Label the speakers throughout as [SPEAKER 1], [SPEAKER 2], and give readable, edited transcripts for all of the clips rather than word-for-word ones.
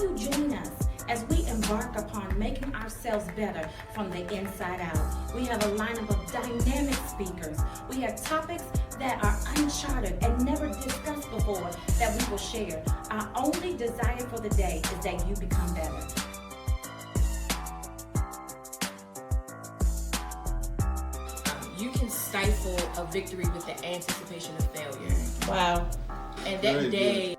[SPEAKER 1] you join us as we embark upon making ourselves better from the inside out. We have a lineup of dynamic speakers. We have topics that are uncharted and never discussed before that we will share. Our only desire for the day is that you become better.
[SPEAKER 2] You can stifle a victory with the anticipation of failure.
[SPEAKER 1] Wow.
[SPEAKER 2] And that day.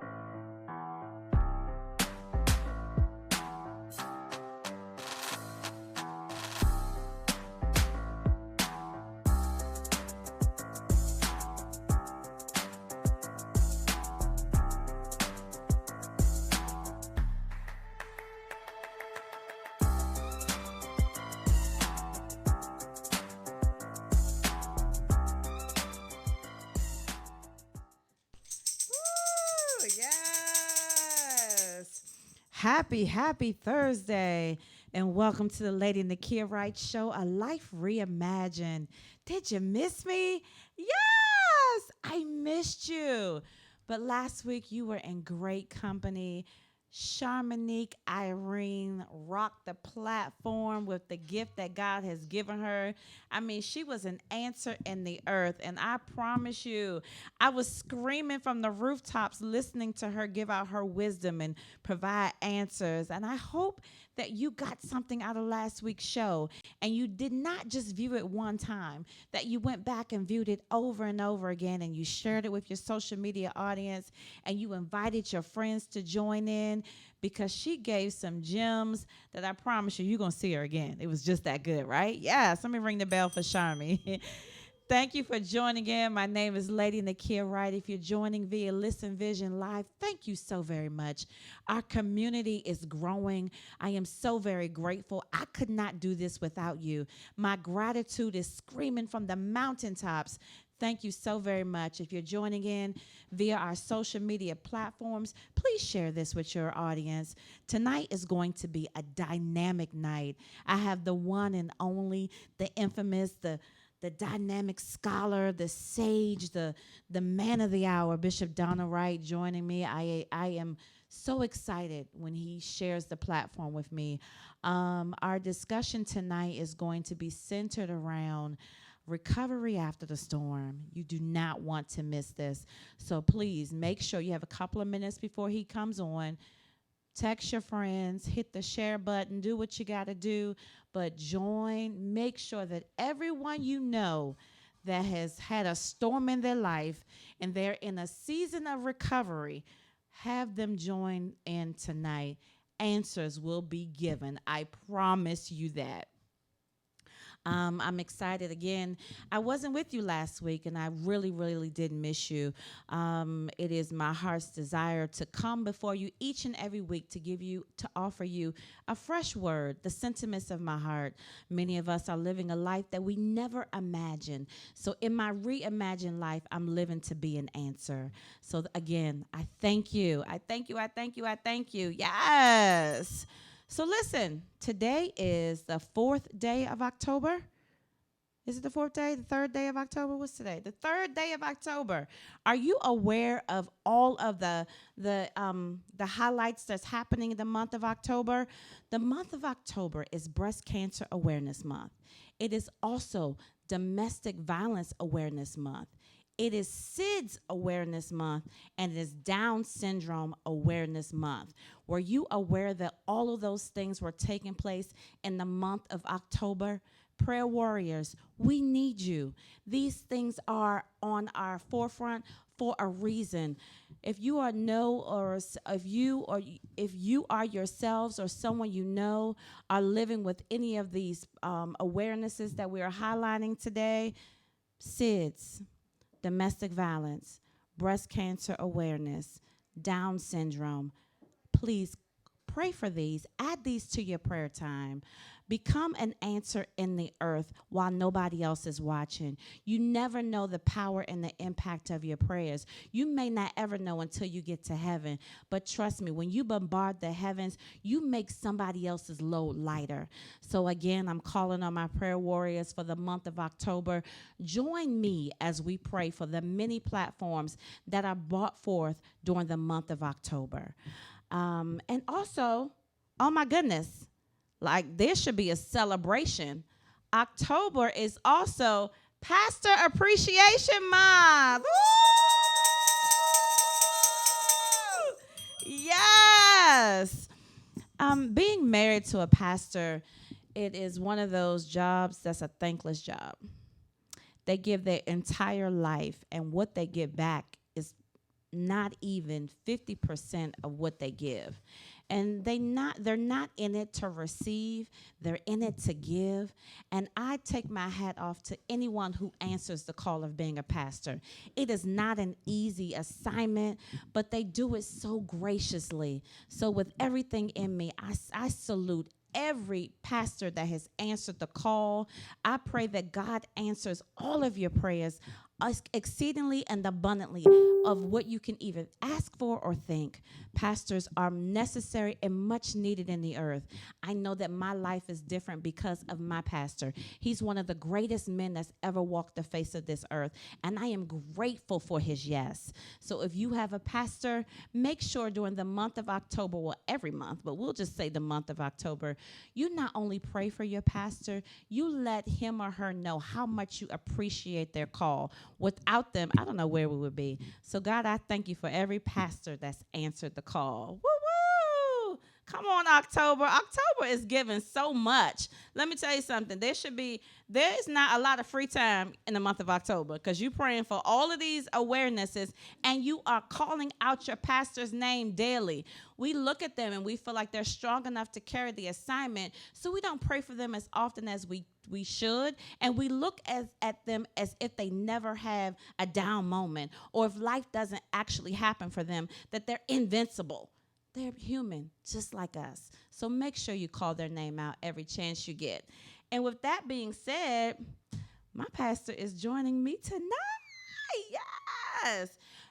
[SPEAKER 3] Happy Thursday, and welcome to the Lady Nakia Wright Show, a life reimagined. Did you miss me? Yes, I missed you. But last week you were in great company. Charmonique Irene rocked the platform with the gift that God has given her. I mean, she was an answer in the earth. And I promise you, I was screaming from the rooftops listening to her give out her wisdom and provide answers. And I hope that you got something out of last week's show and you did not just view it one time, that you went back and viewed it over and over again and you shared it with your social media audience and you invited your friends to join in, because she gave some gems that I promise you, you're going to see her again. It was just that good, right? Yes, let me ring the bell for Charmy. Thank you for joining in. My name is Lady Nakia Wright. If you're joining via Listen Vision Live, thank you so very much. Our community is growing. I am so very grateful. I could not do this without you. My gratitude is screaming from the mountaintops. Thank you so very much. If you're joining in via our social media platforms, please share this with your audience. Tonight is going to be a dynamic night. I have the one and only, the infamous, the dynamic scholar, the sage, the man of the hour, Bishop Donald Wright, joining me. I am so excited when he shares the platform with me. Our discussion tonight is going to be centered around recovery after the storm. You do not want to miss this. So please make sure you have a couple of minutes before he comes on. Text your friends, hit the share button, do what you got to do, but join. Make sure that everyone you know that has had a storm in their life and they're in a season of recovery, have them join in tonight. Answers will be given. I promise you that. I'm excited again. I wasn't with you last week, and I really did miss you. It is my heart's desire to come before you each and every week to offer you a fresh word, the sentiments of my heart. Many of us are living a life that we never imagined. So in my reimagined life, I'm living to be an answer. So again, I thank you. I thank you. I thank you. I thank you. Yes. So listen, today is the 4th day of October. Is it the 4th day? The 3rd day of October? What's today? The 3rd day of October. Are you aware of all of the highlights that's happening in the month of October? The month of October is Breast Cancer Awareness Month. It is also Domestic Violence Awareness Month. It is SIDS Awareness Month, and it is Down Syndrome Awareness Month. Were you aware that all of those things were taking place in the month of October? Prayer warriors, we need you. These things are on our forefront for a reason. If you are if you are yourselves or someone you know are living with any of these awarenesses that we are highlighting today, SIDS, domestic violence, breast cancer awareness, Down syndrome, please pray for these. Add these to your prayer time. Become an answer in the earth while nobody else is watching. You never know the power and the impact of your prayers. You may not ever know until you get to heaven. But trust me, when you bombard the heavens, you make somebody else's load lighter. So again, I'm calling on my prayer warriors for the month of October. Join me as we pray for the many platforms that are brought forth during the month of October. And also, oh my goodness, like there should be a celebration. October is also Pastor Appreciation Month. Woo! Yes. Being married to a pastor, it is one of those jobs that's a thankless job. They give their entire life, and what they give back is not even 50% of what they give. And they're not in it to receive, they're in it to give. And I take my hat off to anyone who answers the call of being a pastor. It is not an easy assignment, but they do it so graciously. So with everything in me, I salute every pastor that has answered the call. I pray that God answers all of your prayers exceedingly and abundantly of what you can even ask for or think. Pastors are necessary and much needed in the earth. I know that my life is different because of my pastor. He's one of the greatest men that's ever walked the face of this earth, and I am grateful for his yes. So if you have a pastor, make sure during the month of October, well, every month, but we'll just say the month of October, you not only pray for your pastor, you let him or her know how much you appreciate their call. Without them, I don't know where we would be. So God, I thank you for every pastor that's answered the call. Woo-woo! Come on, October. October is giving so much. Let me tell you something. There is not a lot of free time in the month of October because you're praying for all of these awarenesses and you are calling out your pastor's name daily. We look at them and we feel like they're strong enough to carry the assignment, so we don't pray for them as often as we should, and we look at them as if they never have a down moment, or if life doesn't actually happen for them, that they're invincible. They're human, just like us. So make sure you call their name out every chance you get. And with that being said, my pastor is joining me tonight. Yes.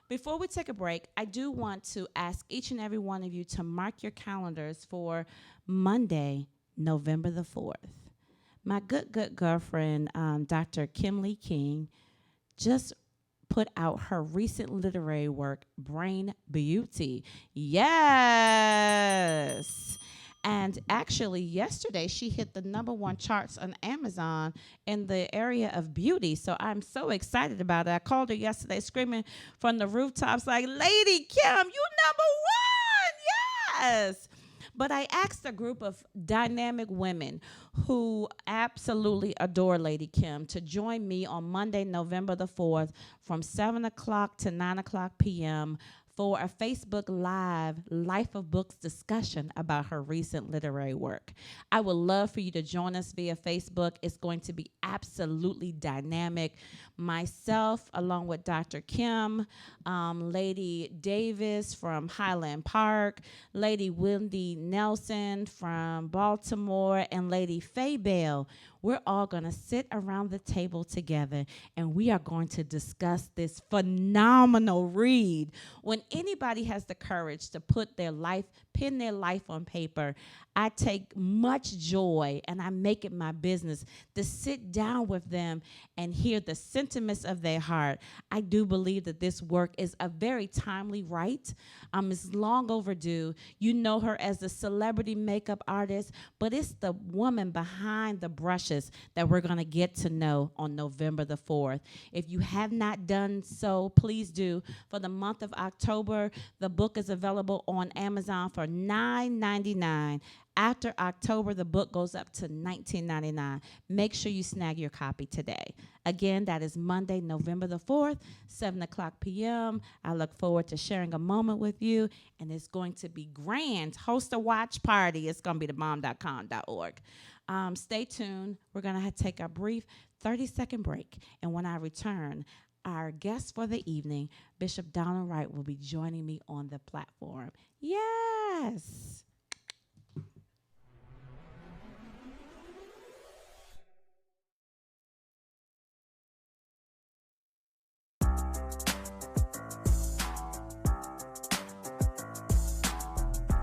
[SPEAKER 3] Before we take a break, I do want to ask each and every one of you to mark your calendars for Monday, November the 4th. My good girlfriend, Dr. Kimley King, just put out her recent literary work, Brain Beauty. Yes. And actually, yesterday, she hit the #1 charts on Amazon in the area of beauty. So I'm so excited about it. I called her yesterday screaming from the rooftops like, Lady Kim, you #1. Yes. But I asked a group of dynamic women who absolutely adore Lady Kim to join me on Monday, November the 4th from 7 o'clock to 9 o'clock p.m. for a Facebook Live Life of Books discussion about her recent literary work. I would love for you to join us via Facebook. It's going to be absolutely dynamic. Myself, along with Dr. Kim, Lady Davis from Highland Park, Lady Wendy Nelson from Baltimore, and Lady Faye Bell. We're all going to sit around the table together, and we are going to discuss this phenomenal read. When anybody has the courage to pen their life on paper, I take much joy, and I make it my business to sit down with them and hear the sentiments of their heart. I do believe that this work is a very timely right. It's long overdue. You know her as the celebrity makeup artist, but it's the woman behind the brushes that we're going to get to know on November the 4th. If you have not done so, please do. For the month of October, the book is available on Amazon for $9.99. After October, the book goes up to $19.99. Make sure you snag your copy today. Again, that is Monday, November the 4th, 7 o'clock p.m. I look forward to sharing a moment with you, and it's going to be grand. Host a watch party. It's going to be thebomb.com.org. Stay tuned. We're going to take a brief 30-second break, and when I return, our guest for the evening, Bishop Donald Wright, will be joining me on the platform. Yes.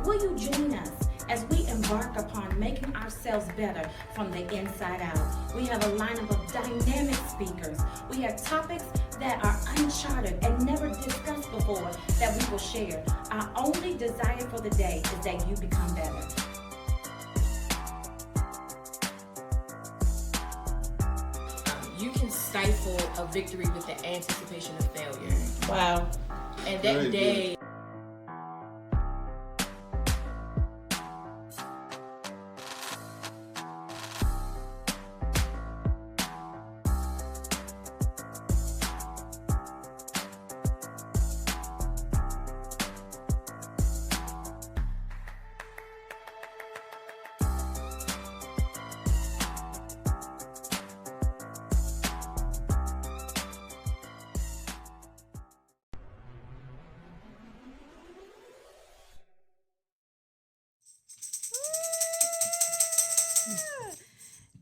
[SPEAKER 1] Will you join us as we embark upon making ourselves better from the inside out? We have a lineup of dynamic speakers. We have topics that are uncharted and never discussed before that we will share. Our only desire for the day is that you become better.
[SPEAKER 2] You can stifle a victory with the anticipation of failure.
[SPEAKER 3] Wow.
[SPEAKER 2] And that day.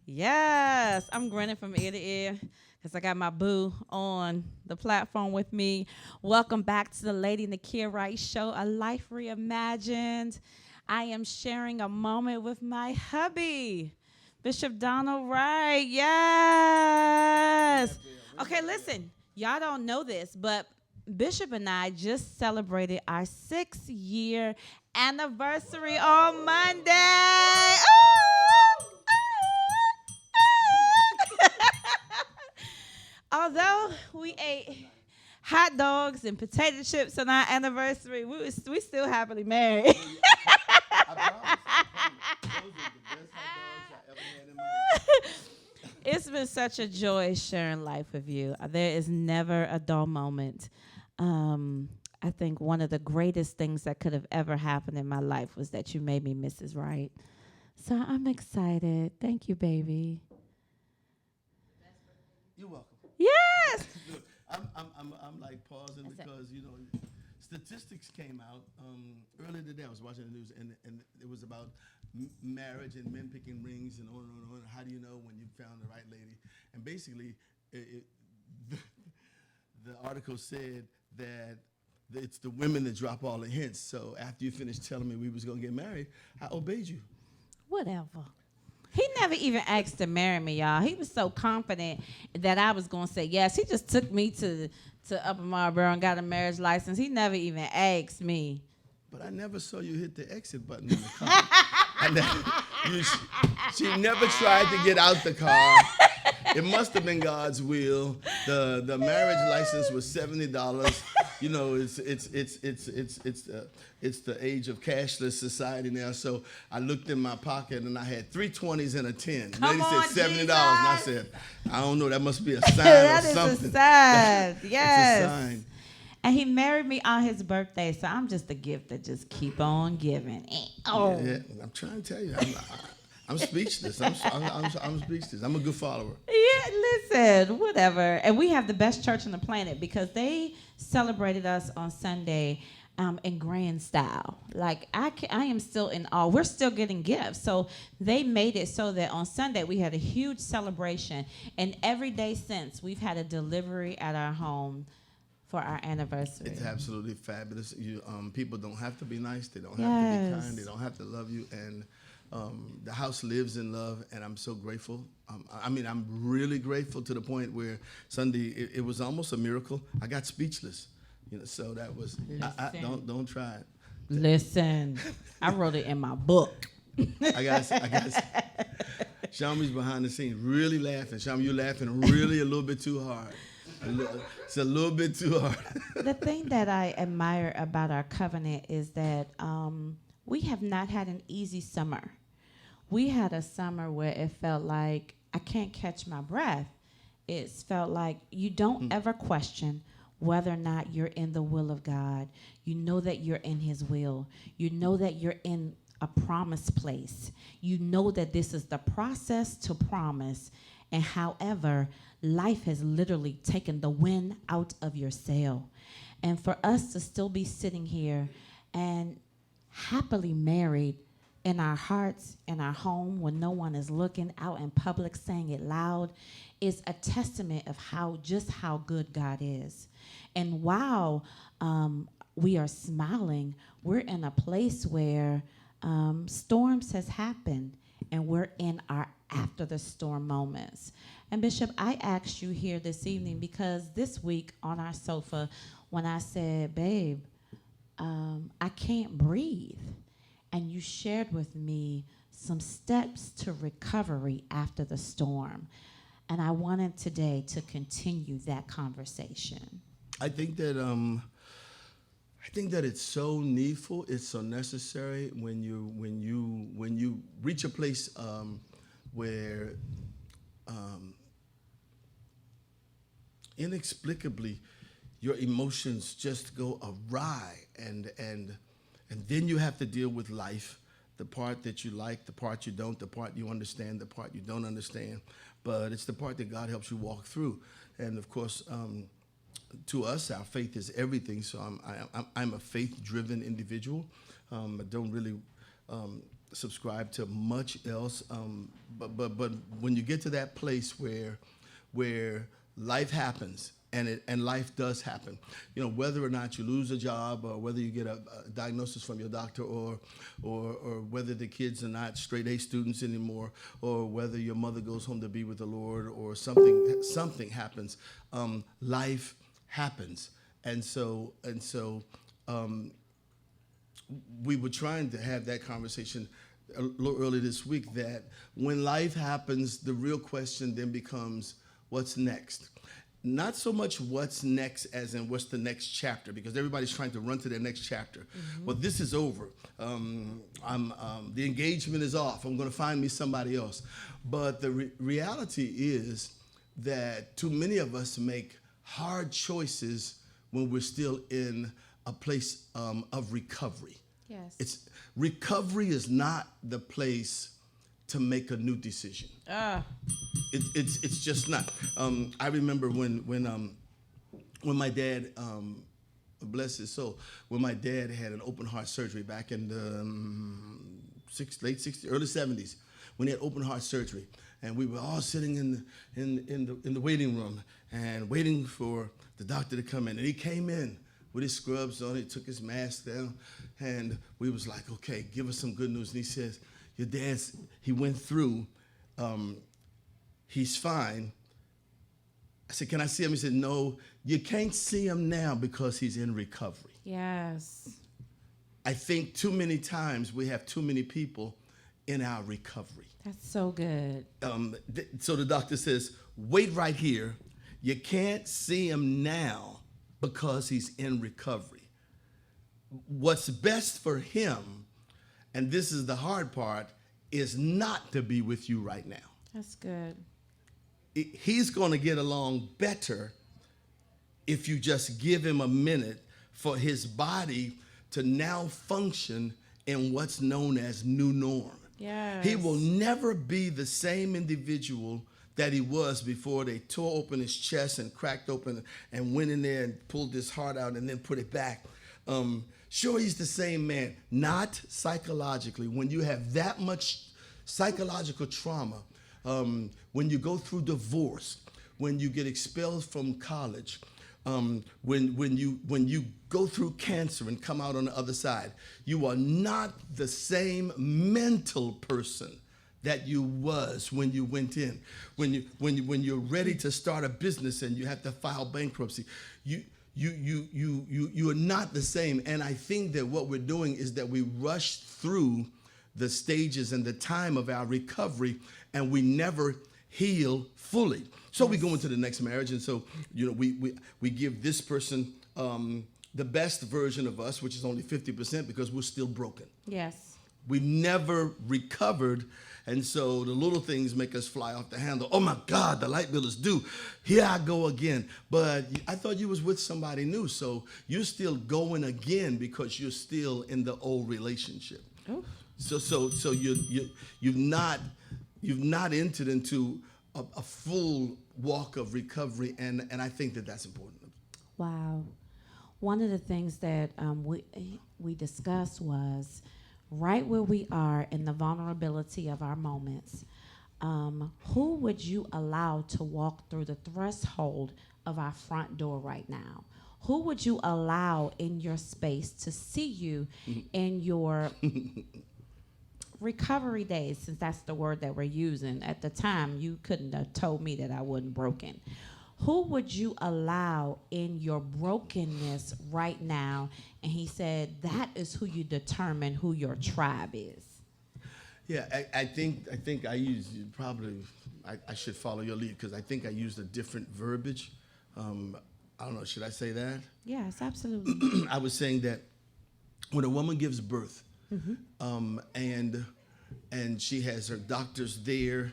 [SPEAKER 3] Yes, I'm grinning from ear to ear because I got my boo on the platform with me. Welcome back to the Lady Nakia Wright Show, A Life Reimagined. I am sharing a moment with my hubby, Bishop Donald Wright. Yes. Okay, listen, y'all don't know this, but Bishop and I just celebrated our 6-year anniversary on Monday. Ooh! Although we ate hot dogs and potato chips on our anniversary, we still happily married. It's been such a joy sharing life with you. There is never a dull moment. I think one of the greatest things that could have ever happened in my life was that you made me Mrs. Wright. So I'm excited. Thank you, baby.
[SPEAKER 4] You're welcome.
[SPEAKER 3] Yes.
[SPEAKER 4] Look, I'm like pausing because statistics came out earlier today. I was watching the news and it was about marriage and men picking rings and on and on. How do you know when you found the right lady? And basically, the article said that it's the women that drop all the hints. So after you finished telling me we was gonna get married, I obeyed you.
[SPEAKER 3] Whatever. He never even asked to marry me, y'all. He was so confident that I was going to say yes. He just took me to Upper Marlboro and got a marriage license. He never even asked me.
[SPEAKER 4] But I never saw you hit the exit button in the car. She never tried to get out the car. It must have been God's will. The marriage license was $70. You know, it's the age of cashless society now. So I looked in my pocket and I had 3 20s and a 10. The lady said $70, and I said, I don't know. That must be a sign
[SPEAKER 3] That
[SPEAKER 4] or
[SPEAKER 3] is
[SPEAKER 4] something.
[SPEAKER 3] a sign. Yes.
[SPEAKER 4] It's a sign.
[SPEAKER 3] And he married me on his birthday, so I'm just a gift that just keep on giving. Oh.
[SPEAKER 4] Yeah, I'm trying to tell you. I'm speechless. I'm speechless. I'm a good follower.
[SPEAKER 3] Yeah, listen, whatever. And we have the best church on the planet because they celebrated us on Sunday in grand style. Like, I am still in awe. We're still getting gifts. So they made it so that on Sunday we had a huge celebration. And every day since, we've had a delivery at our home for our anniversary.
[SPEAKER 4] It's absolutely fabulous. People don't have to be nice. They don't have to be kind. They don't have to love you. And the house lives in love, and I'm so grateful. I'm really grateful to the point where Sunday it was almost a miracle. I got speechless, So that was don't try it.
[SPEAKER 3] Listen, I wrote it in my book.
[SPEAKER 4] I guess Shami's behind the scenes, really laughing. Shami, you're laughing really a little bit too hard. It's a little bit too hard.
[SPEAKER 3] The thing that I admire about our covenant is that we have not had an easy summer. We had a summer where it felt like I can't catch my breath. It felt like you don't ever question whether or not you're in the will of God. You know that you're in his will. You know that you're in a promised place. You know that this is the process to promise. And however, life has literally taken the wind out of your sail. And for us to still be sitting here and happily married in our hearts, in our home, when no one is looking, out in public saying it loud, is a testament of how good God is. And while we are smiling, we're in a place where storms has happened, and we're in our after the storm moments. And Bishop, I asked you here this evening because this week on our sofa, when I said, babe, I can't breathe, and you shared with me some steps to recovery after the storm. And I wanted today to continue that conversation.
[SPEAKER 4] I think that it's so needful. It's so necessary when you reach a place where inexplicably your emotions just go awry, and then you have to deal with life, the part that you like, the part you don't, the part you understand, the part you don't understand. But it's the part that God helps you walk through. And of course, to us, our faith is everything. So I'm a faith-driven individual. I don't really subscribe to much else. But when you get to that place where life happens, and life does happen, whether or not you lose a job, or whether you get a diagnosis from your doctor, or whether the kids are not straight A students anymore, or whether your mother goes home to be with the Lord, or something happens, life happens. And so we were trying to have that conversation a little early this week, that when life happens, the real question then becomes, what's next? Not so much what's next as in what's the next chapter, because everybody's trying to run to their next chapter. Mm-hmm. Well, this is over. The engagement is off. I'm going to find me somebody else. But the reality is that too many of us make hard choices when we're still in a place of recovery.
[SPEAKER 3] Yes.
[SPEAKER 4] Recovery is not the place to make a new decision. It's just not. I remember when my dad, bless his soul, when my dad had an open heart surgery back in the late 60s, early 70s, when he had open heart surgery, and we were all sitting in the waiting room and waiting for the doctor to come in, and he came in with his scrubs on. He took his mask down, and we was like, okay, give us some good news. And he says, your dad's, he went through, he's fine. I said, can I see him? He said, no, you can't see him now because he's in recovery.
[SPEAKER 3] Yes.
[SPEAKER 4] I think too many times we have too many people in our recovery.
[SPEAKER 3] That's so good.
[SPEAKER 4] So the doctor says, wait right here. You can't see him now because he's in recovery. What's best for him, and this is the hard part, is not to be with you right now.
[SPEAKER 3] That's good.
[SPEAKER 4] He's going to get along better if you just give him a minute for his body to now function in what's known as new norm.
[SPEAKER 3] Yes.
[SPEAKER 4] He will never be the same individual that he was before they tore open his chest and cracked open and went in there and pulled his heart out and then put it back. Sure, he's the same man, not psychologically. When you have that much psychological trauma, when you go through divorce, when you get expelled from college, when you go through cancer and come out on the other side, you are not the same mental person that you was when you went in. When you're ready to start a business and you have to file bankruptcy, you are not the same. And I think that what we're doing is that we rush through the stages and the time of our recovery, and we never heal fully. So we go into the next marriage, and so we give this person the best version of us, which is only 50% because we're still broken.
[SPEAKER 3] Yes.
[SPEAKER 4] We never recovered, and so the little things make us fly off the handle. Oh my God, the light bill is due. Here I go again. But I thought you was with somebody new, so you're still going again because you're still in the old relationship.
[SPEAKER 3] Oh.
[SPEAKER 4] So you've not entered into a full walk of recovery, and I think that that's important.
[SPEAKER 3] Wow. One of the things that we discussed was right where we are in the vulnerability of our moments. Who would you allow to walk through the threshold of our front door right now? Who would you allow in your space to see you in your recovery days, since that's the word that we're using. At the time, you couldn't have told me that I wasn't broken. Who would you allow in your brokenness right now? And he said that is who you determine who your tribe is.
[SPEAKER 4] Yeah, I think I use probably I should follow your lead because I think I used a different verbiage. I don't know. Should I say that?
[SPEAKER 3] Yes, absolutely.
[SPEAKER 4] I was saying that when a woman gives birth, and she has her doctors there,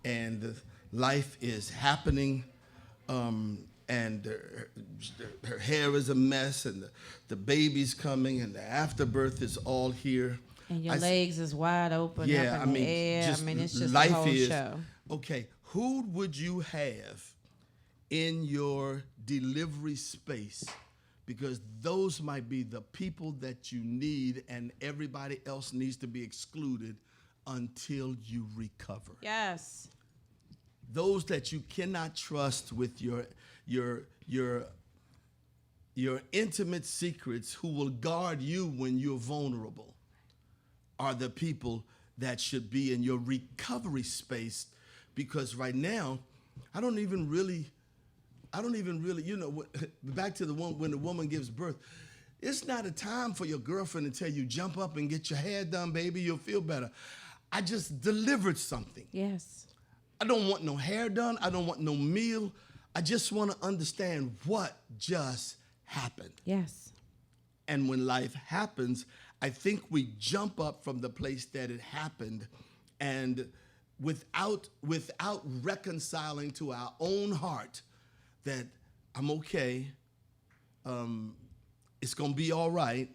[SPEAKER 4] and life is happening, and her hair is a mess, and the baby's coming, and the afterbirth is all here.
[SPEAKER 3] And your legs is wide open
[SPEAKER 4] Yeah,
[SPEAKER 3] up in the air. It's just
[SPEAKER 4] life
[SPEAKER 3] the whole
[SPEAKER 4] is,
[SPEAKER 3] show.
[SPEAKER 4] Okay, who would you have in your delivery space? Because those might be the people that you need, and everybody else needs to be excluded until you recover.
[SPEAKER 3] Yes.
[SPEAKER 4] Those that you cannot trust with your intimate secrets, who will guard you when you're vulnerable, are the people that should be in your recovery space. Because right now, I don't even really, back to the one when the woman gives birth, it's not a time for your girlfriend to tell you, jump up and get your hair done, baby, you'll feel better. I just delivered something.
[SPEAKER 3] Yes.
[SPEAKER 4] I don't want no hair done. I don't want no meal. I just want to understand what just happened.
[SPEAKER 3] Yes.
[SPEAKER 4] And when life happens, I think we jump up from the place that it happened, and without reconciling to our own heart that I'm okay, it's going to be all right,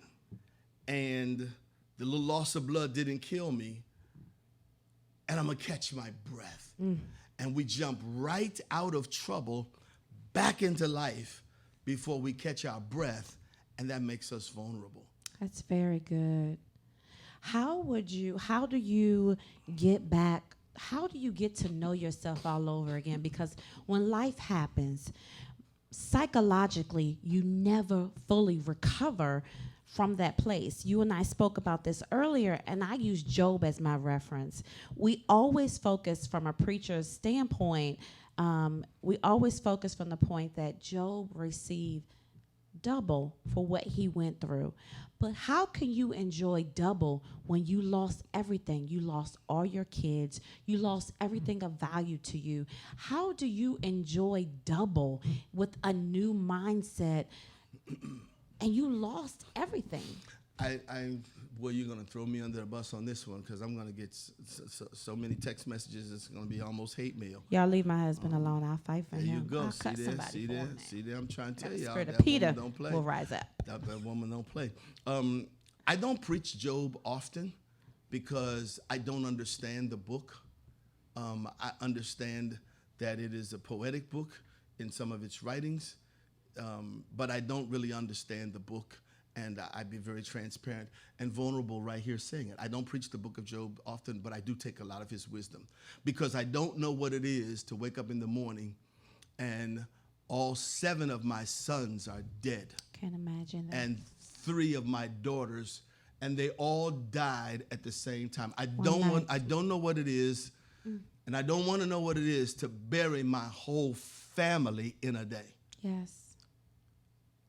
[SPEAKER 4] and the little loss of blood didn't kill me, and I'm going to catch my breath. And we jump right out of trouble back into life before we catch our breath, and that makes us vulnerable.
[SPEAKER 3] That's very good. How do you get back? How do you get to know yourself all over again? Because when life happens, psychologically, you never fully recover from that place. You and I spoke about this earlier, and I use Job as my reference. We always focus from a preacher's standpoint. We always focus from the point that Job received double for what he went through. But how can you enjoy double when you lost everything? You lost all your kids. You lost everything of value to you. How do you enjoy double with a new mindset and you lost everything?
[SPEAKER 4] Well, you're going to throw me under the bus on this one because I'm going to get so many text messages. It's going to be almost hate mail.
[SPEAKER 3] Y'all leave my husband alone. I'll fight for him.
[SPEAKER 4] There you go.
[SPEAKER 3] I'll
[SPEAKER 4] see
[SPEAKER 3] cut
[SPEAKER 4] there,
[SPEAKER 3] somebody
[SPEAKER 4] see
[SPEAKER 3] for
[SPEAKER 4] there,
[SPEAKER 3] him.
[SPEAKER 4] see there. I'm trying to tell y'all
[SPEAKER 3] Spirit of
[SPEAKER 4] that
[SPEAKER 3] Peter
[SPEAKER 4] woman don't play.
[SPEAKER 3] will rise up.
[SPEAKER 4] That woman don't play. I don't preach Job often because I don't understand the book. I understand that it is a poetic book in some of its writings, but I don't really understand the book. And I'd be very transparent and vulnerable right here saying it. I don't preach the book of Job often, but I do take a lot of his wisdom because I don't know what it is to wake up in the morning and all 7 of my sons are dead.
[SPEAKER 3] Can't imagine that.
[SPEAKER 4] And 3 of my daughters, and they all died at the same time. I don't know what it is, and I don't want to know what it is to bury my whole family in a day.
[SPEAKER 3] Yes.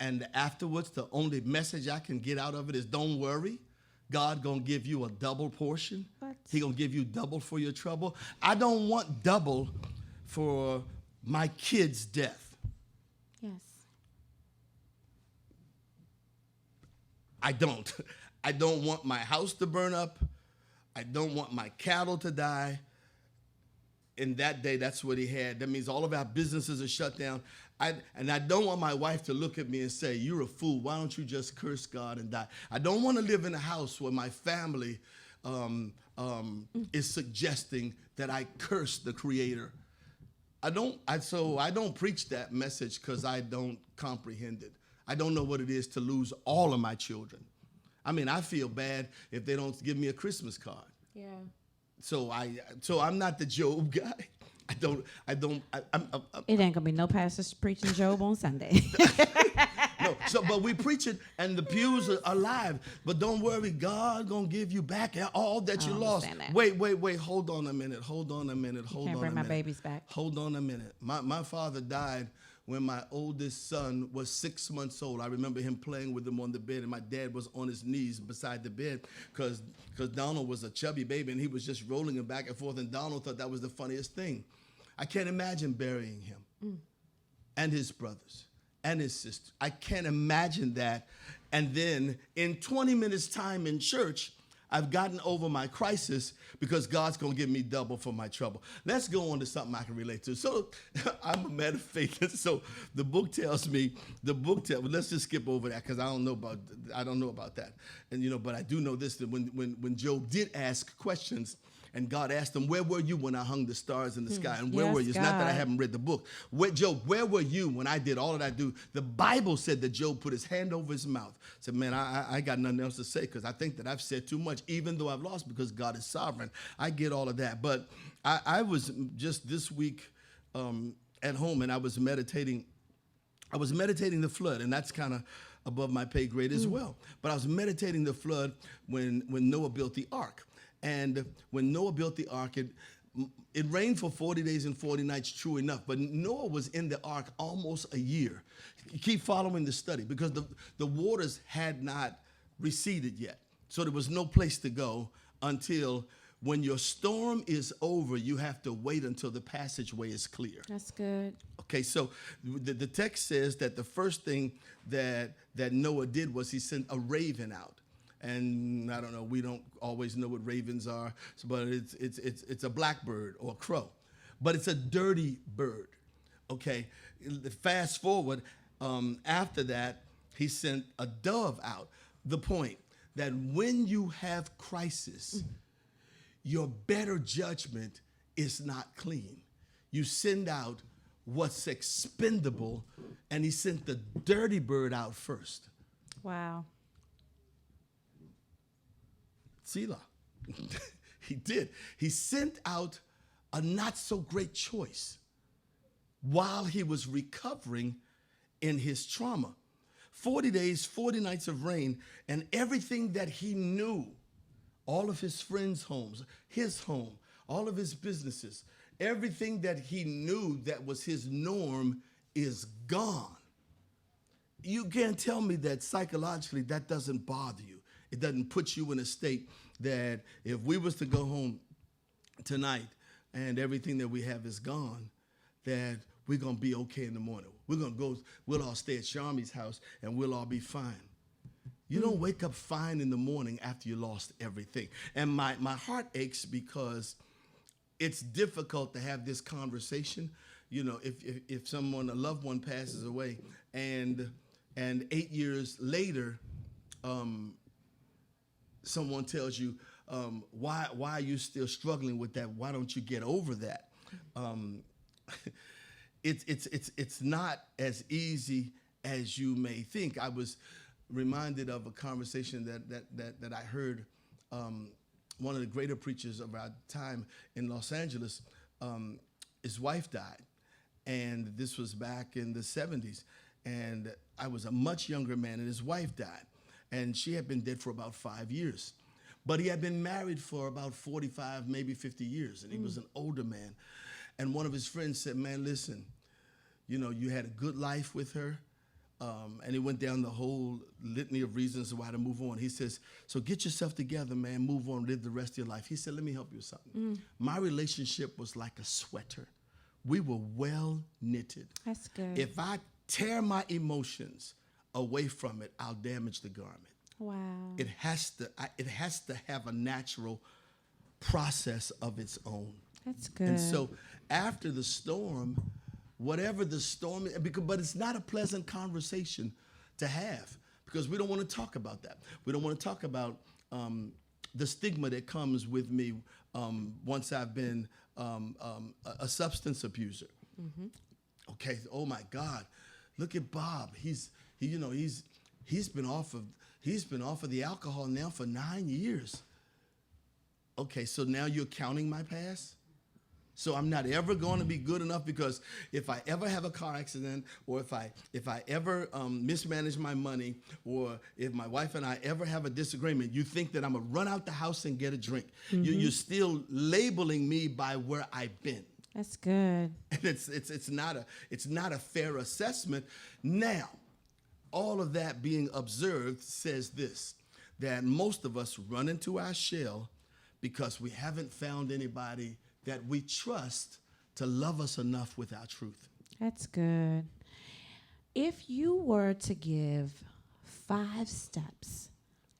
[SPEAKER 4] And afterwards, the only message I can get out of it is, don't worry. God going to give you a double portion.
[SPEAKER 3] What?
[SPEAKER 4] He going to give you double for your trouble. I don't want double for my kids' death.
[SPEAKER 3] Yes.
[SPEAKER 4] I don't. I don't want my house to burn up. I don't want my cattle to die. In that day, that's what he had. That means all of our businesses are shut down. And I don't want my wife to look at me and say, you're a fool. Why don't you just curse God and die? I don't want to live in a house where my family is suggesting that I curse the Creator. So I don't preach that message because I don't comprehend it. I don't know what it is to lose all of my children. I mean, I feel bad if they don't give me a Christmas card.
[SPEAKER 3] Yeah.
[SPEAKER 4] So I'm not the Job guy. I'm
[SPEAKER 3] It ain't gonna be no pastors preaching Job on Sunday.
[SPEAKER 4] know. So, but we preach it, and the pews are alive. But don't worry, God gonna give you back all that you lost.
[SPEAKER 3] That.
[SPEAKER 4] Wait. Hold on a minute. Hold on a minute.
[SPEAKER 3] Can't bring my babies back.
[SPEAKER 4] Hold on a minute. My father died when my oldest son was 6 months old. I remember him playing with him on the bed, and my dad was on his knees beside the bed because Donald was a chubby baby, and he was just rolling him back and forth, and Donald thought that was the funniest thing. I can't imagine burying him and his brothers and his sister. I can't imagine that. And then in 20 minutes time in church, I've gotten over my crisis because God's going to give me double for my trouble. Let's go on to something I can relate to. So I'm a man of faith. So the book tells me, let's just skip over that because I don't know about that. And, but I do know this, that when Job did ask questions, and God asked him, where were you when I hung the stars in the sky? And where were you? It's not that I haven't read the book. Job, where were you when I did all that I do? The Bible said that Job put his hand over his mouth. Said, man, I got nothing else to say because I think that I've said too much, even though I've lost because God is sovereign. I get all of that. But I was just this week at home, and I was meditating. I was meditating the flood, and that's kind of above my pay grade as well. But I was meditating the flood when Noah built the ark. And when Noah built the ark, it rained for 40 days and 40 nights, true enough. But Noah was in the ark almost a year. Keep following the study because the waters had not receded yet. So there was no place to go until when your storm is over, you have to wait until the passageway is clear.
[SPEAKER 3] That's good.
[SPEAKER 4] Okay, so the text says that the first thing that Noah did was he sent a raven out. And I don't know, we don't always know what ravens are, but it's a blackbird or a crow. But it's a dirty bird, okay? Fast forward, after that, he sent a dove out. The point that when you have crisis, your better judgment is not clean. You send out what's expendable, and he sent the dirty bird out first.
[SPEAKER 3] Wow.
[SPEAKER 4] Selah. He did. He sent out a not so great choice while he was recovering in his trauma. 40 days, 40 nights of rain, and everything that he knew, all of his friends' homes, his home, all of his businesses, everything that he knew that was his norm is gone. You can't tell me that psychologically that doesn't bother you. It doesn't put you in a state that if we was to go home tonight and everything that we have is gone, that we're going to be okay in the morning. We'll all stay at Sharmi's house and we'll all be fine. You don't wake up fine in the morning after you lost everything. And my heart aches because it's difficult to have this conversation. If someone, a loved one passes away and 8 years later, someone tells you, why are you still struggling with that? Why don't you get over that? It's not as easy as you may think. I was reminded of a conversation that I heard. One of the greater preachers of our time in Los Angeles, his wife died, and this was back in the 70s. And I was a much younger man, and his wife died. And she had been dead for about 5 years. But he had been married for about 45, maybe 50 years, and he was an older man. And one of his friends said, man, listen, you had a good life with her. And he went down the whole litany of reasons why to move on. He says, so get yourself together, man, move on, live the rest of your life. He said, let me help you with something. My relationship was like a sweater. We were well knitted.
[SPEAKER 3] That's good.
[SPEAKER 4] If I tear my emotions away from it, I'll damage the garment.
[SPEAKER 3] Wow.
[SPEAKER 4] It has to have a natural process of its own.
[SPEAKER 3] That's good.
[SPEAKER 4] And so after the storm, whatever the storm is, but it's not a pleasant conversation to have because we don't want to talk about that. We don't want to talk about the stigma that comes with me once I've been a substance abuser. Mm-hmm. Okay. Oh my God, look at Bob. He's been off of the alcohol now for 9 years. Okay, so now you're counting my past? So I'm not ever going to be good enough, because if I ever have a car accident, or if I ever mismanage my money, or if my wife and I ever have a disagreement, you think that I'm going to run out the house and get a drink. You're still labeling me by where I've been.
[SPEAKER 3] That's good.
[SPEAKER 4] And it's not a fair assessment. Now, all of that being observed says this, that most of us run into our shell because we haven't found anybody that we trust to love us enough with our truth.
[SPEAKER 3] That's good. If you were to give 5 steps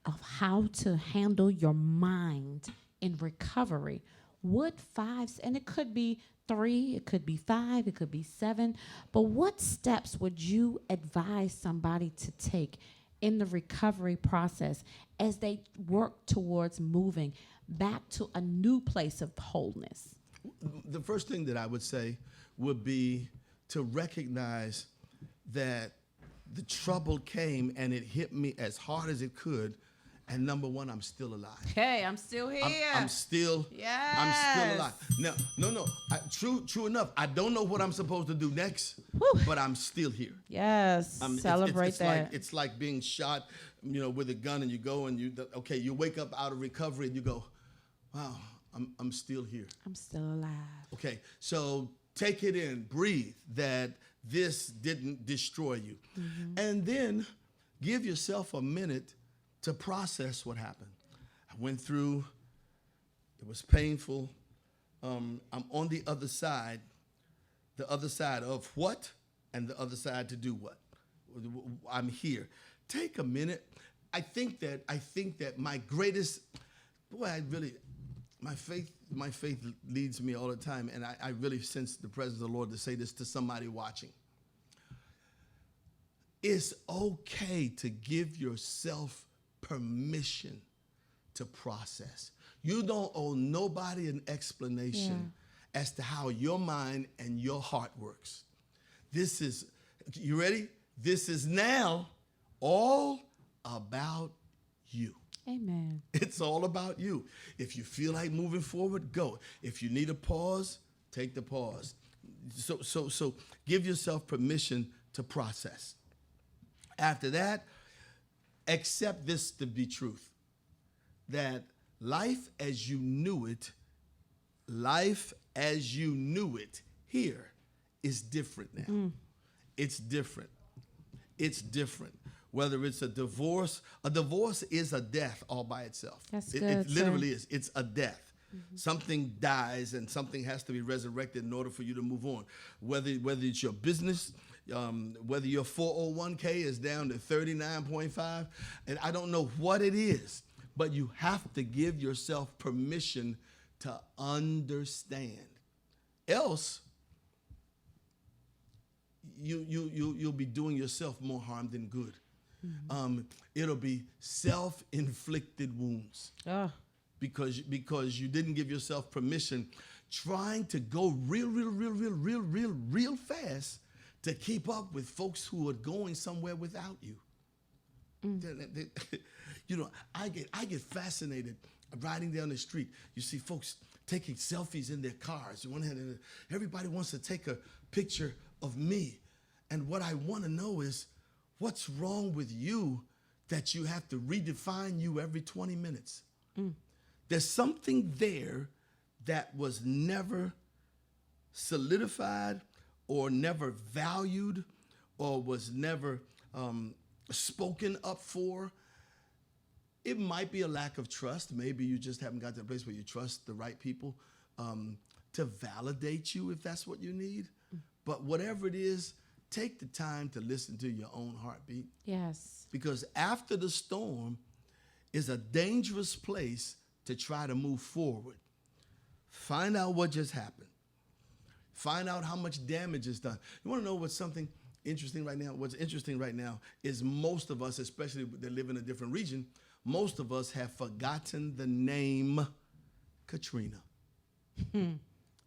[SPEAKER 3] of how to handle your mind in recovery, what 5, and it could be 3, it could be 5, it could be 7, but what steps would you advise somebody to take in the recovery process as they work towards moving back to a new place of wholeness?
[SPEAKER 4] The first thing that I would say would be to recognize that the trouble came and it hit me as hard as it could. And number one, I'm still alive.
[SPEAKER 3] Hey, I'm still here.
[SPEAKER 4] I'm still alive. Now, no. True enough. I don't know what I'm supposed to do next, but I'm still here.
[SPEAKER 3] Yes, celebrate
[SPEAKER 4] it's
[SPEAKER 3] that.
[SPEAKER 4] It's like being shot, with a gun, and you go and you wake up out of recovery and you go, wow, I'm still here.
[SPEAKER 3] I'm still alive.
[SPEAKER 4] Okay, so take it in, breathe, that this didn't destroy you. And then give yourself a minute to process what happened. I went through, it was painful. I'm on the other side of what, and the other side to do what. I'm here. Take a minute. I think that my greatest, my faith leads me all the time, and I really sense the presence of the Lord to say this to somebody watching. It's okay to give yourself permission to process. You don't owe nobody an explanation as to how your mind and your heart works. This is, you ready? This is now all about you.
[SPEAKER 3] Amen.
[SPEAKER 4] It's all about you. If you feel like moving forward, go. If you need a pause, take the pause. So give yourself permission to process. After that, accept this to be truth, that life as you knew it here is different now. It's different. Whether it's a divorce is a death all by itself.
[SPEAKER 3] That's
[SPEAKER 4] It
[SPEAKER 3] good,
[SPEAKER 4] literally is. It's a death. Something dies and something has to be resurrected in order for you to move on. Whether it's your business, whether your 401k is down to 39.5, and I don't know what it is, but you have to give yourself permission to understand. Else, you'll be doing yourself more harm than good. It'll be self-inflicted wounds. Because you didn't give yourself permission, trying to go real fast to keep up with folks who are going somewhere without you. I get fascinated riding down the street. You see folks taking selfies in their cars. Everybody wants to take a picture of me. And what I want to know is, what's wrong with you that you have to redefine you every 20 minutes? There's something there that was never solidified or never valued or was never spoken up for. It might be a lack of trust. Maybe you just haven't got to the place where you trust the right people to validate you if that's what you need. But whatever it is, take the time to listen to your own heartbeat.
[SPEAKER 3] Yes.
[SPEAKER 4] Because after the storm is a dangerous place to try to move forward. Find out what just happened. Find out how much damage is done. You want to know what's something interesting right now? What's interesting right now is most of us, especially that live in a different region, most of us have forgotten the name Katrina.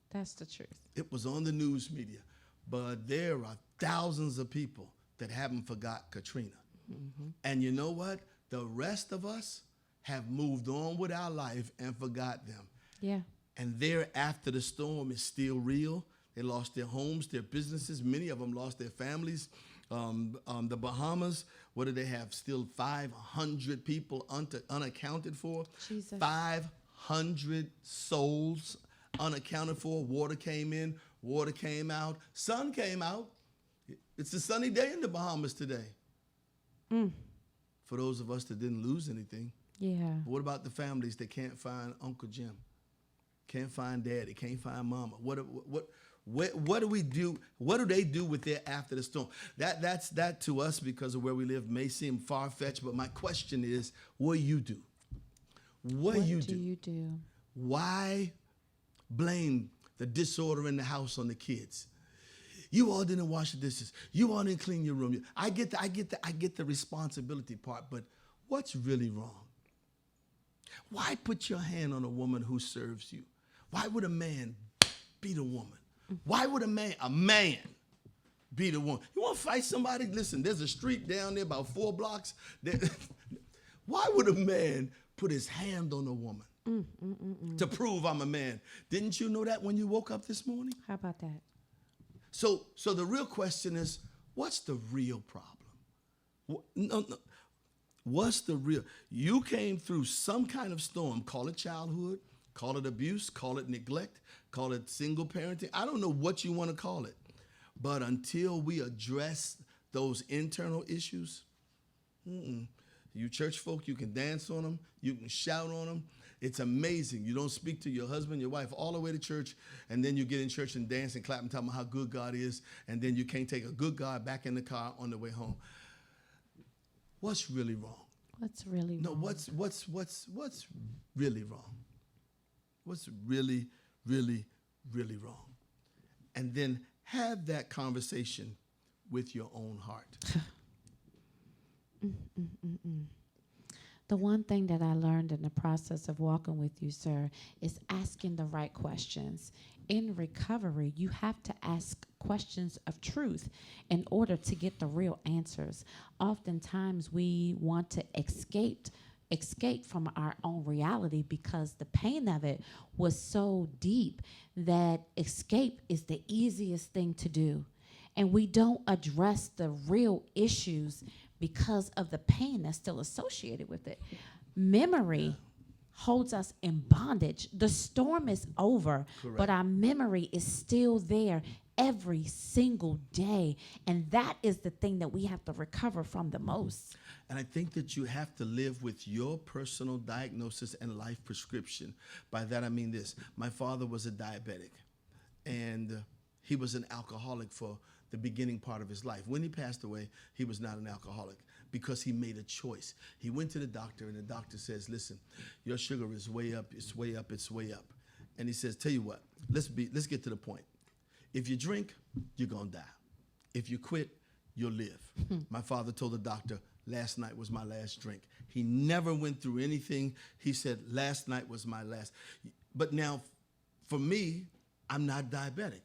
[SPEAKER 3] That's the truth.
[SPEAKER 4] It was on the news media, but there are thousands of people that haven't forgot Katrina. And you know what? The rest of us have moved on with our life and forgot them.
[SPEAKER 3] Yeah.
[SPEAKER 4] And there after the storm is still real. They lost their homes, their businesses. Many of them lost their families. The Bahamas, what do they have? Still 500 people unaccounted for.
[SPEAKER 3] Jesus.
[SPEAKER 4] 500 souls unaccounted for. Water came in, water came out, sun came out. It's a sunny day in the Bahamas today. For those of us that didn't lose anything.
[SPEAKER 3] Yeah.
[SPEAKER 4] But what about the families that can't find Uncle Jim? Can't find Daddy, can't find Mama. What do we do? What do they do with their after the storm? That to us, because of where we live, may seem far-fetched, but my question is, what do you do? What do you do? Why blame the disorder in the house on the kids? You all didn't wash the dishes. You all didn't clean your room. I get the responsibility part, but what's really wrong? Why put your hand on a woman who serves you? Why would a man beat a woman? Why would a man beat a woman? You want to fight somebody? Listen, there's a street down there about 4 blocks. Why would a man put his hand on a woman to prove I'm a man? Didn't you know that when you woke up this morning?
[SPEAKER 3] How about that?
[SPEAKER 4] So the real question is, what's the real problem? No. What's the real? You came through some kind of storm. Call it childhood, call it abuse, call it neglect, call it single parenting. I don't know what you want to call it. But until we address those internal issues, you church folk, you can dance on them, you can shout on them. It's amazing. You don't speak to your husband, your wife, all the way to church, and then you get in church and dance and clap and tell them how good God is, and then you can't take a good God back in the car on the way home. What's really wrong?
[SPEAKER 3] What's really wrong?
[SPEAKER 4] No, what's really wrong? What's really, really, really wrong? And then have that conversation with your own heart.
[SPEAKER 3] The one thing that I learned in the process of walking with you, sir, is asking the right questions. In recovery, you have to ask questions of truth in order to get the real answers. Oftentimes, we want to escape from our own reality because the pain of it was so deep that escape is the easiest thing to do. And we don't address the real issues because of the pain that's still associated with it. Memory holds us in bondage. The storm is over,
[SPEAKER 4] Correct.
[SPEAKER 3] But our memory is still there every single day. And that is the thing that we have to recover from the most.
[SPEAKER 4] And I think that you have to live with your personal diagnosis and life prescription. By that I mean this. My father was a diabetic, and he was an alcoholic for the beginning part of his life. When he passed away, he was not an alcoholic because he made a choice. He went to the doctor, and the doctor says, listen, your sugar is way up, it's way up, it's way up. And he says, tell you what, let's get to the point. If you drink, you're gonna die. If you quit, you'll live. My father told the doctor, last night was my last drink. He never went through anything. He said, last night was my last. But now, for me, I'm not diabetic.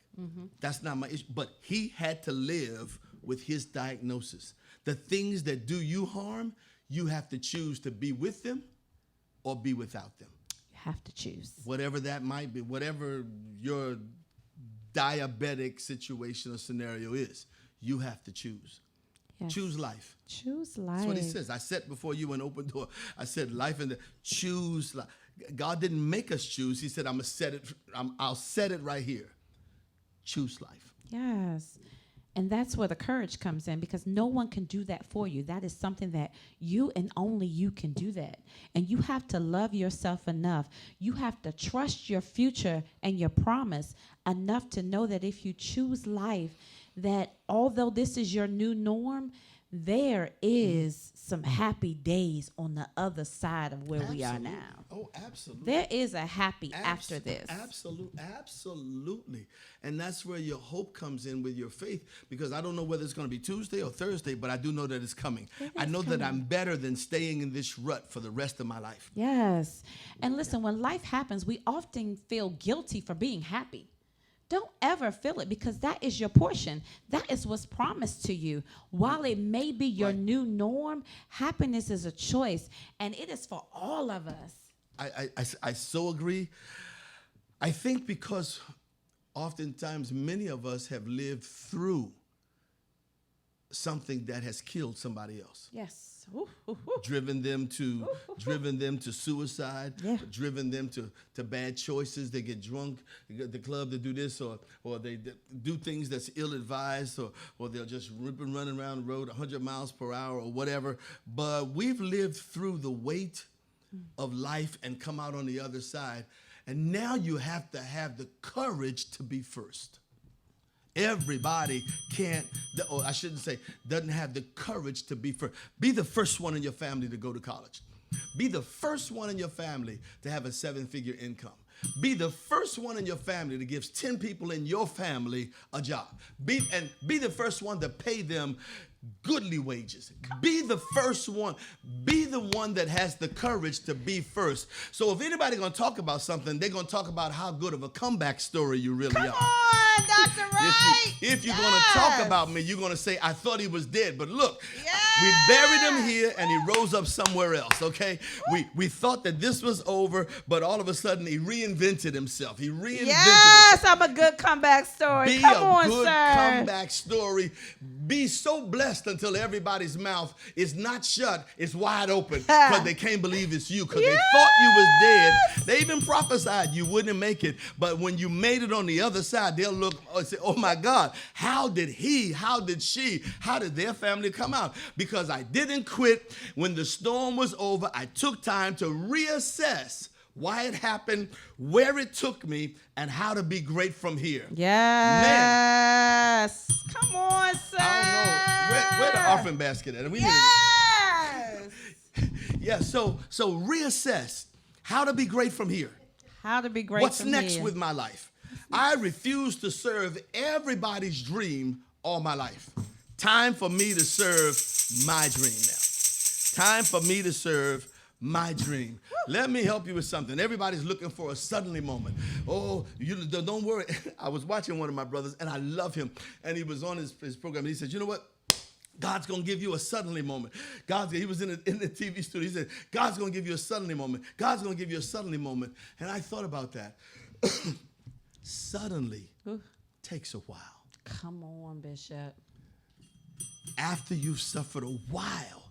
[SPEAKER 4] That's not my issue. But he had to live with his diagnosis. The things that do you harm, you have to choose to be with them or be without them.
[SPEAKER 3] You have to choose.
[SPEAKER 4] Whatever that might be, whatever your diabetic situation or scenario is, you have to choose.
[SPEAKER 3] Yes.
[SPEAKER 4] Choose life.
[SPEAKER 3] Choose life.
[SPEAKER 4] That's what he says. I set before you an open door. I said life and choose life. God didn't make us choose. He said, I'll set it right here. Choose life.
[SPEAKER 3] Yes. And that's where the courage comes in, because no one can do that for you. That is something that you and only you can do that. And you have to love yourself enough. You have to trust your future and your promise enough to know that if you choose life, that although this is your new norm, there is some happy days on the other side of where we are now.
[SPEAKER 4] Oh, absolutely.
[SPEAKER 3] There is a happy after this.
[SPEAKER 4] Absolutely. And that's where your hope comes in with your faith, because I don't know whether it's going to be Tuesday or Thursday, but I do know that it's coming. I know that I'm better than staying in this rut for the rest of my life.
[SPEAKER 3] Yes. And listen, when life happens, we often feel guilty for being happy. Don't ever feel it, because that is your portion. That is what's promised to you. While it may be your new norm, happiness is a choice, and it is for all of us.
[SPEAKER 4] I so agree. I think because oftentimes many of us have lived through something that has killed somebody else.
[SPEAKER 3] Yes. Ooh, ooh, ooh.
[SPEAKER 4] Driven them to suicide,
[SPEAKER 3] Yeah.
[SPEAKER 4] driven them to bad choices. They get drunk, they go to the club to do this, or they do things that's ill-advised, or they'll just rip and run around the road 100 miles per hour or whatever. But we've lived through the weight of life and come out on the other side. And now you have to have the courage to be first. Everybody can't, or I shouldn't say, doesn't have the courage to be first. Be the first one in your family to go to college. Be the first one in your family to have a 7-figure income. Be the first one in your family that gives 10 people in your family a job. Be the first one to pay them goodly wages. Be the first one. Be the one that has the courage to be first. So if anybody going to talk about something, they're going to talk about how good of a comeback story you really are.
[SPEAKER 3] Come on, Dr. Wright.
[SPEAKER 4] If you're going to talk about me, you're going to say, I thought he was dead. But look, we buried him here and he rose up somewhere else, okay? We thought that this was over, but all of a sudden he reinvented himself. He reinvented
[SPEAKER 3] Yes,
[SPEAKER 4] himself.
[SPEAKER 3] I'm a good comeback story.
[SPEAKER 4] Be
[SPEAKER 3] Come
[SPEAKER 4] a
[SPEAKER 3] on,
[SPEAKER 4] good
[SPEAKER 3] sir.
[SPEAKER 4] comeback story. Be so blessed until everybody's mouth is not shut, it's wide open, because they can't believe it's you, because they thought you was dead. They even prophesied you wouldn't make it, but when you made it on the other side, they'll look and say, oh my God, how did he, how did she, how did their family come out? Because I didn't quit. When the storm was over, I took time to reassess why it happened, where it took me, and how to be great from here.
[SPEAKER 3] Yes. Come on, sir.
[SPEAKER 4] I don't know. Where the offering basket at?
[SPEAKER 3] Yes.
[SPEAKER 4] Yeah, so reassess how to be great from here.
[SPEAKER 3] How to be great
[SPEAKER 4] What's
[SPEAKER 3] from
[SPEAKER 4] next
[SPEAKER 3] here.
[SPEAKER 4] with my life? I refuse to serve everybody's dream all my life. Time for me to serve my dream now. Time for me to serve my dream. Let me help you with something. Everybody's looking for a suddenly moment. Oh, you don't worry. I was watching one of my brothers, and I love him. And he was on his program, and he said, you know what? God's going to give you a suddenly moment. He was in the TV studio. He said, God's going to give you a suddenly moment. God's going to give you a suddenly moment. And I thought about that. Suddenly takes a while.
[SPEAKER 3] Come on, Bishop.
[SPEAKER 4] After you've suffered a while,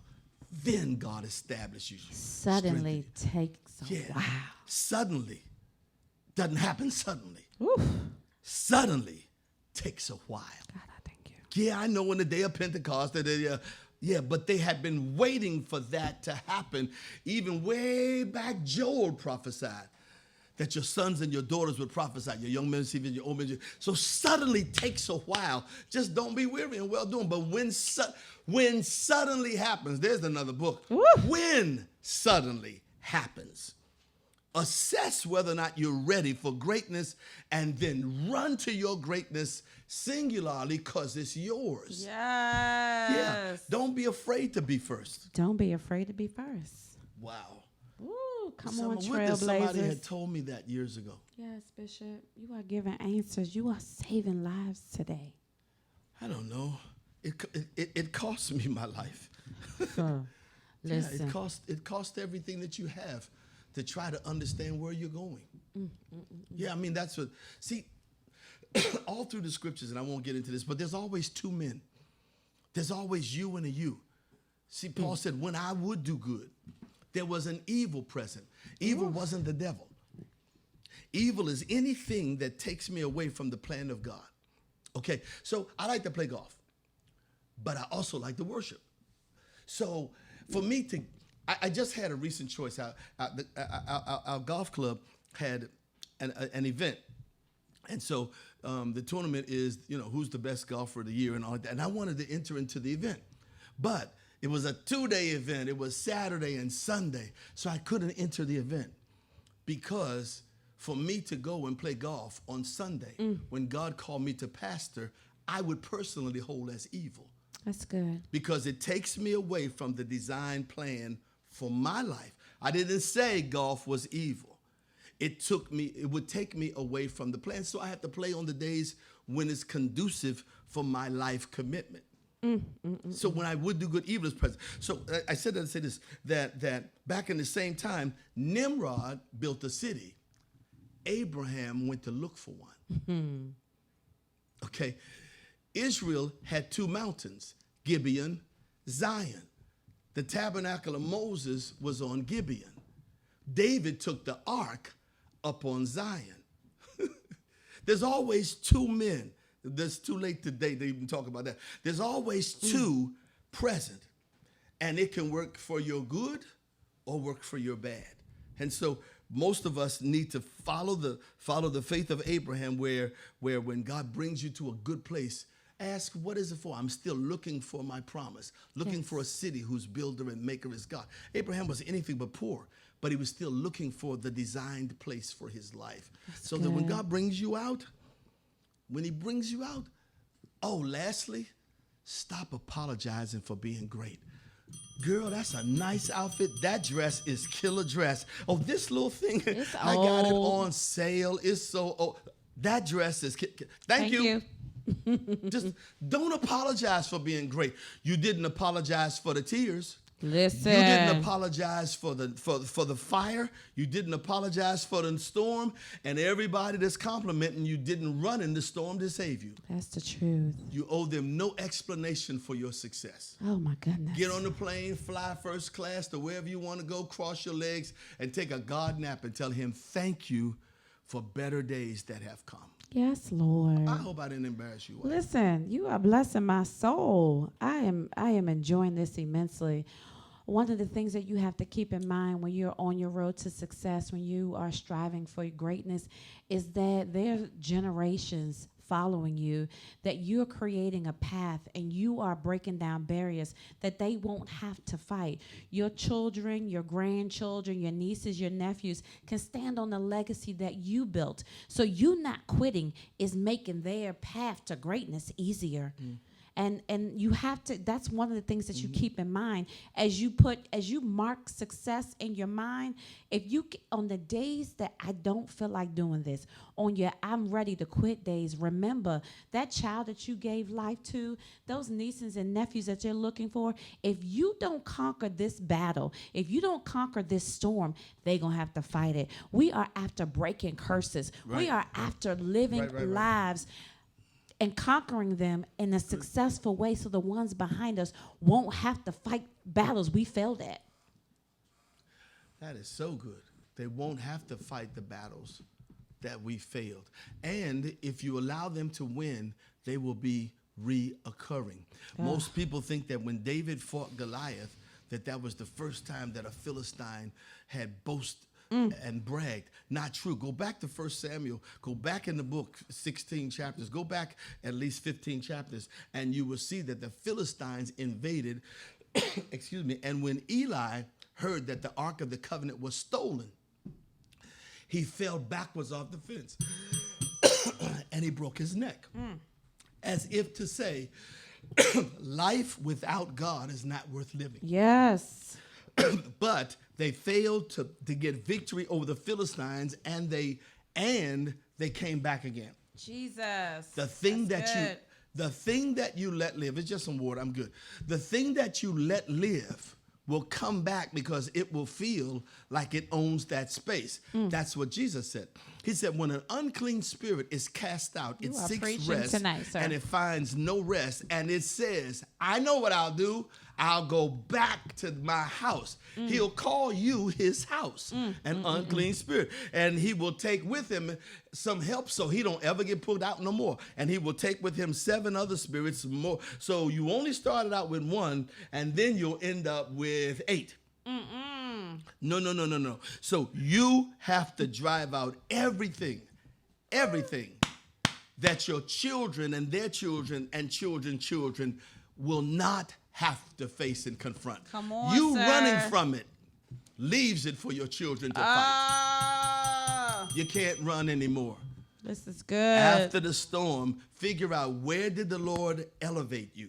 [SPEAKER 4] then God establishes you.
[SPEAKER 3] Suddenly takes a while.
[SPEAKER 4] Suddenly doesn't happen suddenly.
[SPEAKER 3] Oof.
[SPEAKER 4] Suddenly takes a while.
[SPEAKER 3] God, I thank you.
[SPEAKER 4] Yeah, I know in the day of Pentecost, but they had been waiting for that to happen. Even way back, Joel prophesied that your sons and your daughters would prophesy, your young men, your old men. So suddenly takes a while. Just don't be weary and well doing. But when suddenly happens, there's another book.
[SPEAKER 3] Woo.
[SPEAKER 4] When suddenly happens, assess whether or not you're ready for greatness, and then run to your greatness singularly, because it's yours.
[SPEAKER 3] Yes.
[SPEAKER 4] Yeah. Don't be afraid to be first.
[SPEAKER 3] Don't be afraid to be first.
[SPEAKER 4] Wow.
[SPEAKER 3] Ooh, come on,
[SPEAKER 4] Somebody had
[SPEAKER 3] trailblazers.
[SPEAKER 4] told me that years ago.
[SPEAKER 3] Yes, Bishop. You are giving answers. You are saving lives today.
[SPEAKER 4] I don't know. It cost me my life.
[SPEAKER 3] So, listen.
[SPEAKER 4] Yeah, it cost everything that you have to try to understand where you're going. Yeah, I mean, that's what, see, all through the scriptures, and I won't get into this, but there's always two men. There's always you and a you. See, Paul said, when I would do good, there was an evil present. Evil wasn't the devil. Evil is anything that takes me away from the plan of God. Okay, so I like to play golf, but I also like to worship. So for me to, I just had a recent choice. Our golf club had an event. And so the tournament is, who's the best golfer of the year and all that. And I wanted to enter into the event. But it was a 2-day event. It was Saturday and Sunday. So I couldn't enter the event because for me to go and play golf on Sunday, when God called me to pastor, I would personally hold as evil.
[SPEAKER 3] That's good.
[SPEAKER 4] Because it takes me away from the design plan for my life. I didn't say golf was evil. It would take me away from the plan. So I have to play on the days when it's conducive for my life commitment. So when I would do good, evil is present. So I said that to say this, that back in the same time, Nimrod built a city Abraham went to look for one. Okay. Israel had two mountains, Gibeon, Zion. The tabernacle of Moses was on Gibeon. David took the ark up on Zion. There's always two men. It's too late today to even talk about that. There's always two present. And it can work for your good or work for your bad. And so most of us need to follow the faith of Abraham where when God brings you to a good place, ask, what is it for? I'm still looking for my promise, looking for a city whose builder and maker is God. Abraham was anything but poor, but he was still looking for the designed place for his life. That's so good. That when God brings you out, when he brings you out, lastly, stop apologizing for being great. Girl, that's a nice outfit. That dress is killer dress. Oh, this little thing, I got it on sale. It's so old. That dress is, thank you. Just don't apologize for being great. You didn't apologize for the tears.
[SPEAKER 3] Listen.
[SPEAKER 4] You didn't apologize for the fire. You didn't apologize for the storm. And everybody that's complimenting you didn't run in the storm to save you.
[SPEAKER 3] That's the truth.
[SPEAKER 4] You owe them no explanation for your success.
[SPEAKER 3] Oh, my goodness.
[SPEAKER 4] Get on the plane, fly first class to wherever you want to go, cross your legs, and take a God nap and tell him thank you for better days that have come.
[SPEAKER 3] Yes, Lord.
[SPEAKER 4] I hope I didn't embarrass you.
[SPEAKER 3] Listen, you are blessing my soul. I am enjoying this immensely. One of the things that you have to keep in mind when you're on your road to success, when you are striving for greatness, is that there's generations following you, that you're creating a path and you are breaking down barriers that they won't have to fight. Your children, your grandchildren, your nieces, your nephews can stand on the legacy that you built. So you not quitting is making their path to greatness easier. And you have to, that's one of the things that you keep in mind as you mark success in your mind. If you, on the days that I don't feel like doing this, on your I'm ready to quit days, remember that child that you gave life to, those nieces and nephews that you're looking for, if you don't conquer this battle, if you don't conquer this storm, they're going to have to fight it. We are after breaking curses. Right. We are after living lives and conquering them in a successful way so the ones behind us won't have to fight battles we failed at.
[SPEAKER 4] That is so good. They won't have to fight the battles that we failed. And if you allow them to win, they will be reoccurring. Most people think that when David fought Goliath, that was the first time that a Philistine had boasted and bragged. Not true. Go back to 1 Samuel. Go back in the book 16 chapters. Go back at least 15 chapters, and you will see that the Philistines invaded, excuse me, and when Eli heard that the Ark of the Covenant was stolen, he fell backwards off the fence, and he broke his neck, as if to say, life without God is not worth living.
[SPEAKER 3] Yes.
[SPEAKER 4] But they failed to get victory over the Philistines, and they came back again.
[SPEAKER 3] Jesus.
[SPEAKER 4] The thing that you let live, it's just some water, I'm good. The thing that you let live will come back because it will feel like it owns that space. That's what Jesus said. He said, when an unclean spirit is cast out, it seeks rest
[SPEAKER 3] tonight, sir.
[SPEAKER 4] And it finds no rest. And it says, I know what I'll do. I'll go back to my house. He'll call you his house, an unclean spirit. And he will take with him some help so he don't ever get pulled out no more. And he will take with him 7 other spirits more. So you only started out with 1, and then you'll end up with 8. No. So you have to drive out everything that your children and their children and children will not have to face and confront.
[SPEAKER 3] Come on,
[SPEAKER 4] you
[SPEAKER 3] sir.
[SPEAKER 4] Running from it leaves it for your children to fight. You can't run anymore.
[SPEAKER 3] This is good.
[SPEAKER 4] After the storm, figure out, where did the Lord elevate you?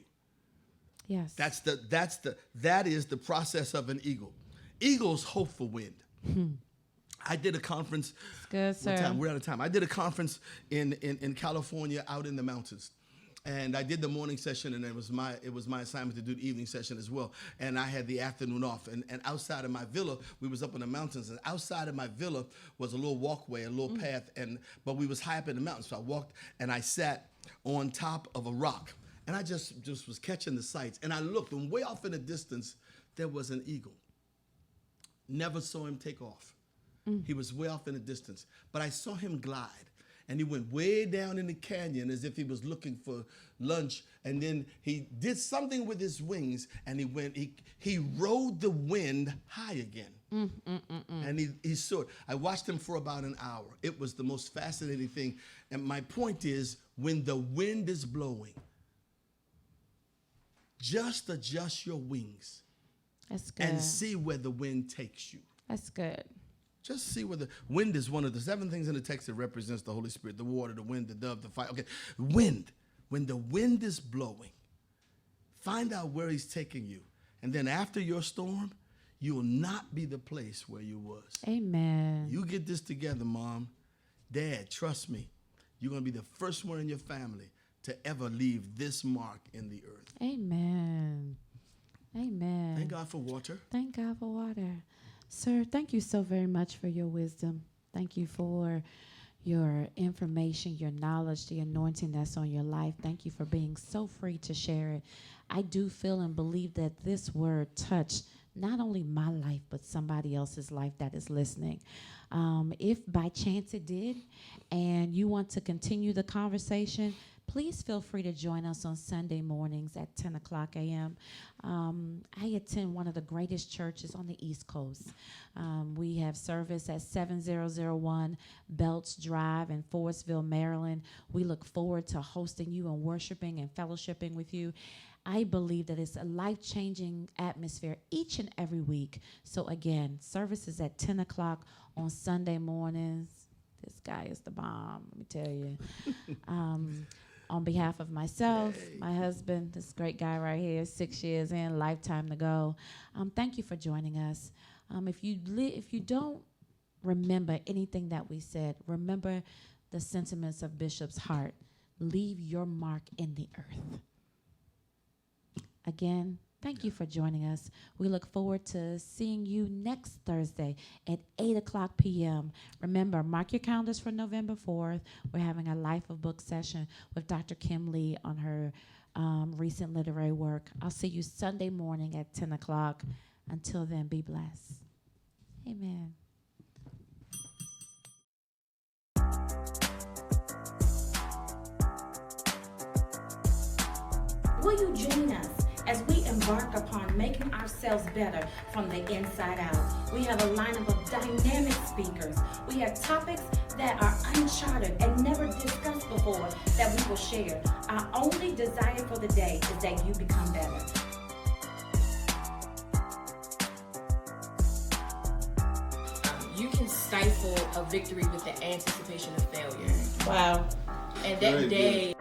[SPEAKER 3] Yes.
[SPEAKER 4] That is the process of an eagle. Eagles hope for wind. I did a conference.
[SPEAKER 3] It's good, sir.
[SPEAKER 4] We're out of time. I did a conference in California, out in the mountains. And I did the morning session, and it was my assignment to do the evening session as well. And I had the afternoon off. And outside of my villa, we was up in the mountains, and outside of my villa was a little walkway, a little path, but we was high up in the mountains. So I walked and I sat on top of a rock, and I just was catching the sights. And I looked, and way off in the distance, there was an eagle. Never saw him take off. He was way off in the distance, but I saw him glide. And he went way down in the canyon as if he was looking for lunch. And then he did something with his wings, and he rode the wind high again. And he soared. I watched him for about an hour. It was the most fascinating thing. And my point is, when the wind is blowing, just adjust your wings.
[SPEAKER 3] That's good.
[SPEAKER 4] And see where the wind takes you.
[SPEAKER 3] That's good.
[SPEAKER 4] Just see where the wind is one of the 7 things in the text that represents the Holy Spirit: the water, the wind, the dove, the fire. Okay, wind. When the wind is blowing, find out where he's taking you. And then after your storm, you will not be the place where you was.
[SPEAKER 3] Amen.
[SPEAKER 4] You get this together, Mom. Dad, trust me. You're going to be the first one in your family to ever leave this mark in the earth.
[SPEAKER 3] Amen. Amen.
[SPEAKER 4] Thank God for water.
[SPEAKER 3] Thank God for water. Sir, thank you so very much for your wisdom. Thank you for your information, your knowledge, the anointing that's on your life. Thank you for being so free to share it. I do feel and believe that this word touched not only my life, but somebody else's life that is listening. If by chance it did, and you want to continue the conversation, please feel free to join us on Sunday mornings at 10 o'clock a.m. I attend one of the greatest churches on the East Coast. We have service at 7001 Belts Drive in Forestville, Maryland. We look forward to hosting you and worshiping and fellowshipping with you. I believe that it's a life-changing atmosphere each and every week. So again, services at 10 o'clock on Sunday mornings. This guy is the bomb, let me tell you. On behalf of myself, my husband, this great guy right here, 6 years in, lifetime to go. Thank you for joining us. If you don't remember anything that we said, remember the sentiments of Bishop's heart. Leave your mark in the earth. Again, thank you for joining us. We look forward to seeing you next Thursday at 8 o'clock p.m. Remember, mark your calendars for November 4th. We're having a Life of Book session with Dr. Kim Lee on her recent literary work. I'll see you Sunday morning at 10 o'clock. Until then, be blessed. Amen.
[SPEAKER 1] Will you join us as we embark upon making ourselves better from the inside out? We have a lineup of dynamic speakers. We have topics that are uncharted and never discussed before that we will share. Our only desire for the day is that you become better.
[SPEAKER 2] You can stifle a victory with the anticipation of failure.
[SPEAKER 3] Wow.
[SPEAKER 2] And that day...